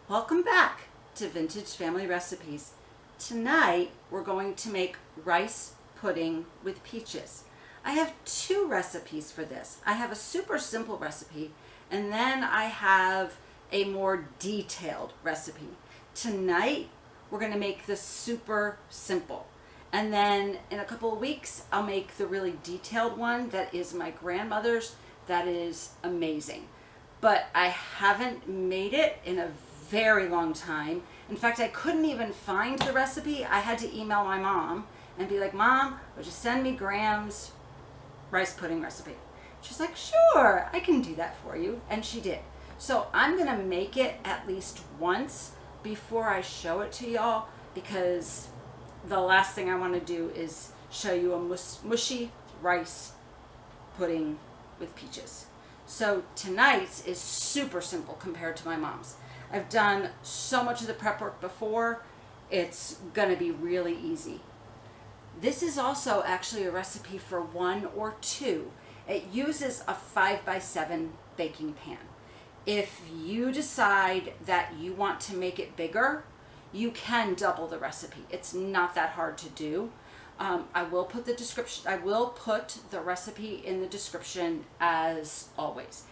Welcome back to Vintage Family Recipes. Tonight we're going to make rice pudding with peaches. I have two recipes for this. I have a super simple recipe and then I have a more detailed recipe. Tonight we're going to make the super simple, and then in a couple of weeks I'll make the really detailed one that is my grandmother's. That is amazing, but I haven't made it in a very long time. In fact, I couldn't even find the recipe. I had to email my mom and be like, Mom, would you send me Graham's rice pudding recipe? She's like, sure, I can do that for you. And she did. So I'm gonna make it at least once before I show it to y'all, because the last thing I want to do is show you a mushy rice pudding with peaches. So tonight's is super simple compared to my mom's. I've done so much of the prep work before, it's gonna be really easy. This is also actually a recipe for 1 or 2. It uses a 5x7 baking pan. If you decide that you want to make it bigger, you can double the recipe. It's not that hard to do. I will put the recipe in the description as always.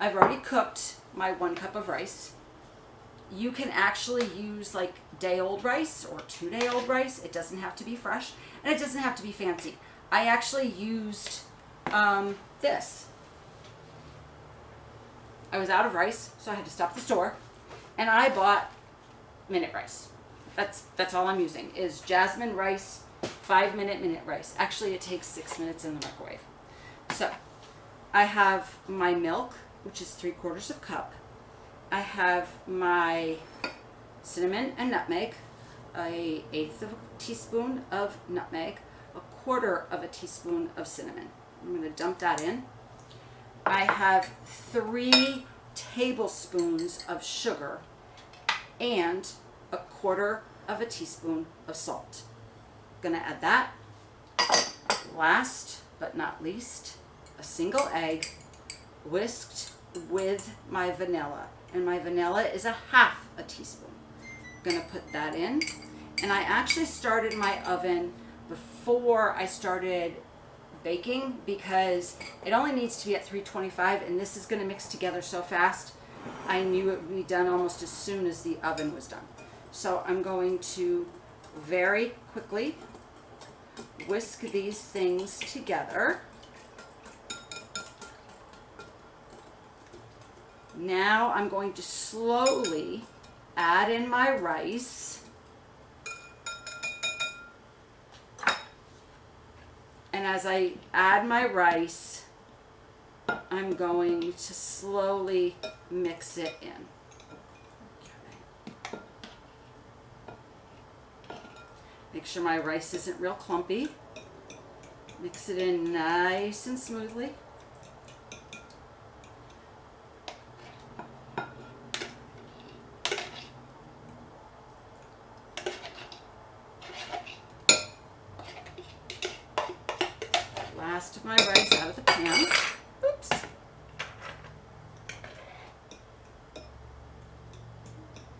I've already cooked my 1 cup of rice. You can actually use like day-old rice or 2-day-old rice. It doesn't have to be fresh and it doesn't have to be fancy. I actually used this. I was out of rice, so I had to stop at the store, and I bought minute rice. That's all I'm using is jasmine rice, 5-minute minute rice. Actually, it takes 6 minutes in the microwave. So I have my milk, which is 3/4 cup. I have my cinnamon and nutmeg, a 1/8 of a teaspoon of nutmeg, a 1/4 of a teaspoon of cinnamon. I'm going to dump that in. I have 3 tablespoons of sugar and a 1/4 of a teaspoon of salt. I'm going to add that. Last but not least, a single egg whisked with my vanilla, and my vanilla is a 1/2 a teaspoon. I'm going to put that in, and I actually started my oven before I started baking because it only needs to be at 325, and this is going to mix together so fast I knew it would be done almost as soon as the oven was done. So I'm going to very quickly whisk these things together. Now I'm going to slowly add in my rice. And as I add my rice, I'm going to slowly mix it in. Okay. Make sure my rice isn't real clumpy. Mix it in nice and smoothly. Last of my rice out of the pan. Oops.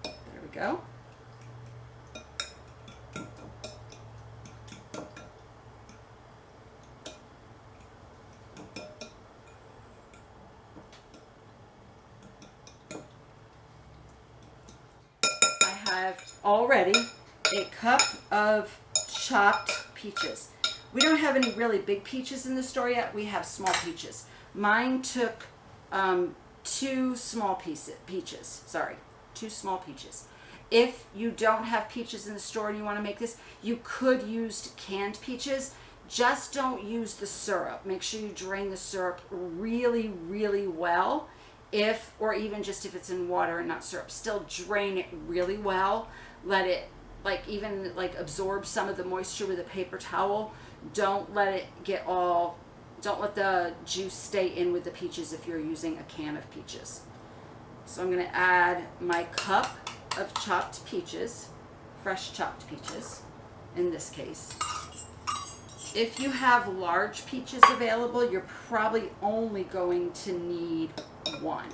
There we go. I have already a cup of chopped peaches. We don't have any really big peaches in the store yet. We have small peaches. Mine took 2 small peaches. Sorry, 2 small peaches. If you don't have peaches in the store and you want to make this, you could use canned peaches. Just don't use the syrup. Make sure you drain the syrup really, really well. Or even just if it's in water and not syrup, still drain it really well. Let it even absorb some of the moisture with a paper towel. Don't let the juice stay in with the peaches if you're using a can of peaches. So I'm going to add my cup of chopped peaches, fresh chopped peaches in this case. If you have large peaches available, you're probably only going to need 1.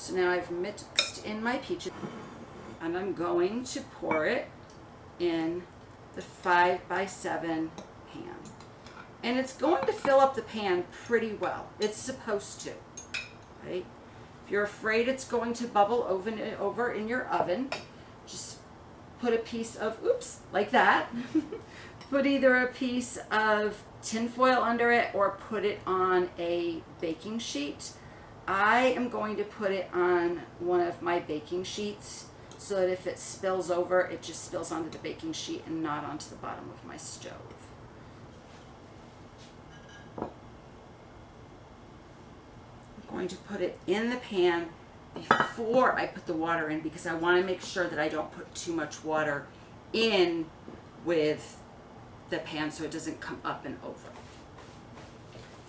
So now I've mixed in my peaches, and I'm going to pour it in the 5x7 pan. And it's going to fill up the pan pretty well. It's supposed to, right? If you're afraid it's going to bubble over in your oven, just put a piece of, oops, like that. Put either a piece of tin foil under it or put it on a baking sheet. I am going to put it on one of my baking sheets so that if it spills over, it just spills onto the baking sheet and not onto the bottom of my stove. I'm going to put it in the pan before I put the water in because I want to make sure that I don't put too much water in with the pan so it doesn't come up and over.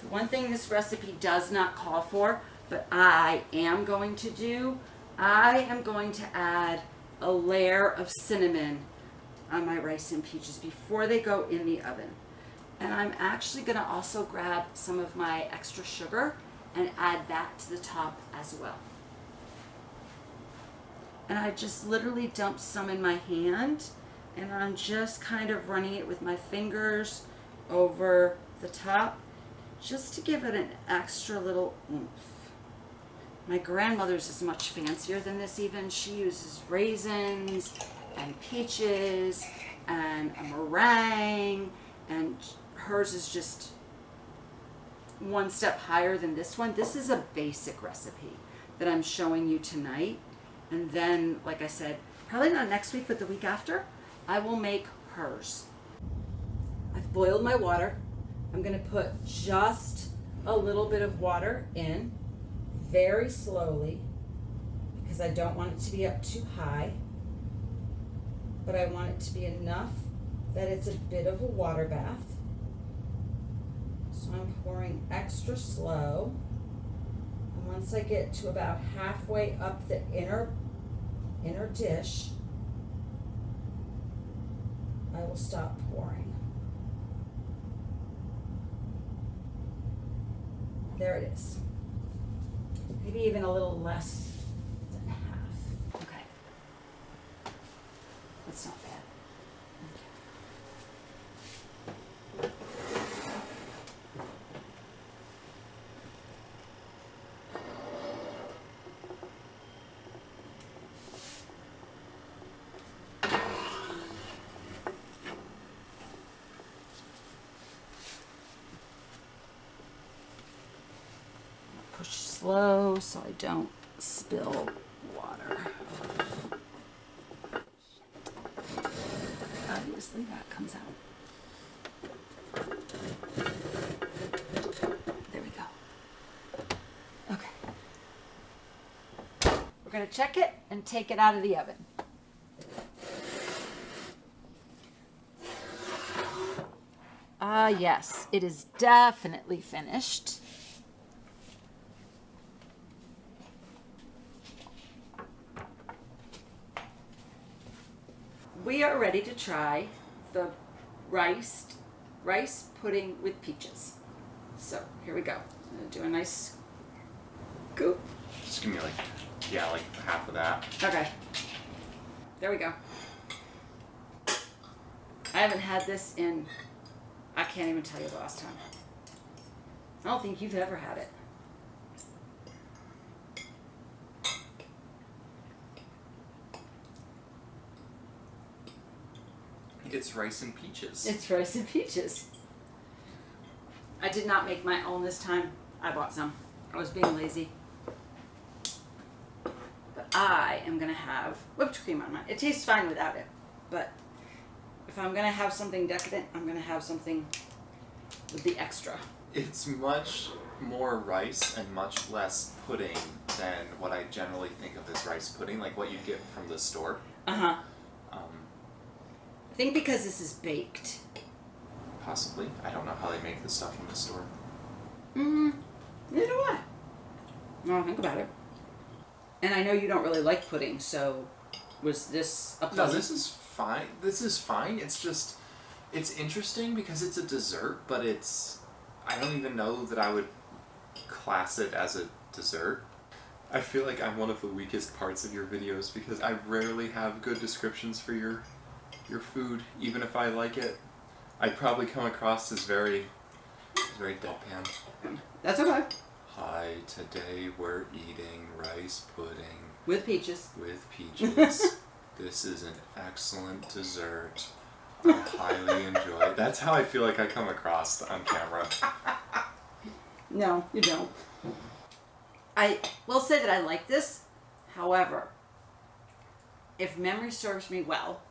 The one thing this recipe does not call for, but I am going to do, I am going to add a layer of cinnamon on my rice and peaches before they go in the oven. And I'm actually going to also grab some of my extra sugar and add that to the top as well. And I just literally dumped some in my hand, and I'm just kind of running it with my fingers over the top just to give it an extra little oomph. My grandmother's is much fancier than this even. She uses raisins and peaches and a meringue, and hers is just one step higher than this one. This is a basic recipe that I'm showing you tonight. And then, like I said, probably not next week, but the week after, I will make hers. I've boiled my water. I'm going to put just a little bit of water in very slowly because I don't want it to be up too high, but I want it to be enough that it's a bit of a water bath. So I'm pouring extra slow. And once I get to about halfway up the inner dish, I will stop pouring. There it is. Maybe even a little less than half. Okay. That's not bad. Push slow so I don't spill water. Obviously that comes out. There we go. Okay. We're going to check it and take it out of the oven. Yes, it is definitely finished. We are ready to try the rice pudding with peaches. So here we go. I'm gonna do a nice scoop. Just give me like half of that. Okay. There we go. I haven't had this in, I can't even tell you the last time. I don't think you've ever had it. It's rice and peaches. It's rice and peaches. I did not make my own this time. I bought some. I was being lazy. But I am going to have whipped cream on mine. It tastes fine without it. But if I'm going to have something decadent, I'm going to have something with the extra. It's much more rice and much less pudding than what I generally think of as rice pudding, like what you get from the store. Uh-huh. I think because this is baked. Possibly. I don't know how they make the stuff from the store. Neither do I. No, think about it. And I know you don't really like pudding, so was this a pleasant? No, this is fine. This is fine. It's just, it's interesting because it's a dessert, but I don't even know that I would class it as a dessert. I feel like I'm one of the weakest parts of your videos because I rarely have good descriptions for your food, even if I like it. I'd probably come across as very deadpan. That's okay. Hi, today we're eating rice pudding. With peaches. With peaches. This is an excellent dessert. I highly enjoy it. That's how I feel like I come across on camera. No, you don't. I will say that I like this. However, if memory serves me well,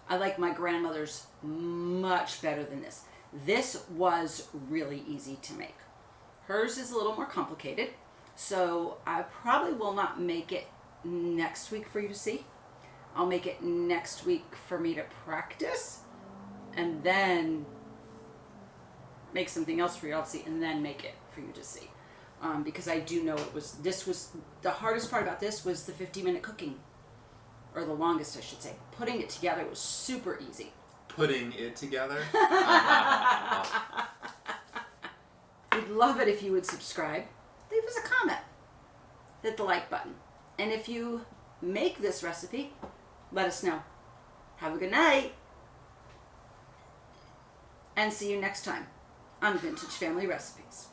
I like my grandmother's much better than this. This was really easy to make. Hers is a little more complicated, so I probably will not make it next week for you to see. I'll make it next week for me to practice, and then make something else for you all to see, and then make it for you to see. Because I do know this was the hardest part about this was the 50-minute cooking, or the longest I should say. Putting it together was super easy. Putting it together? We'd love it if you would subscribe, leave us a comment, hit the like button, and if you make this recipe, let us know. Have a good night, and see you next time on Vintage Family Recipes.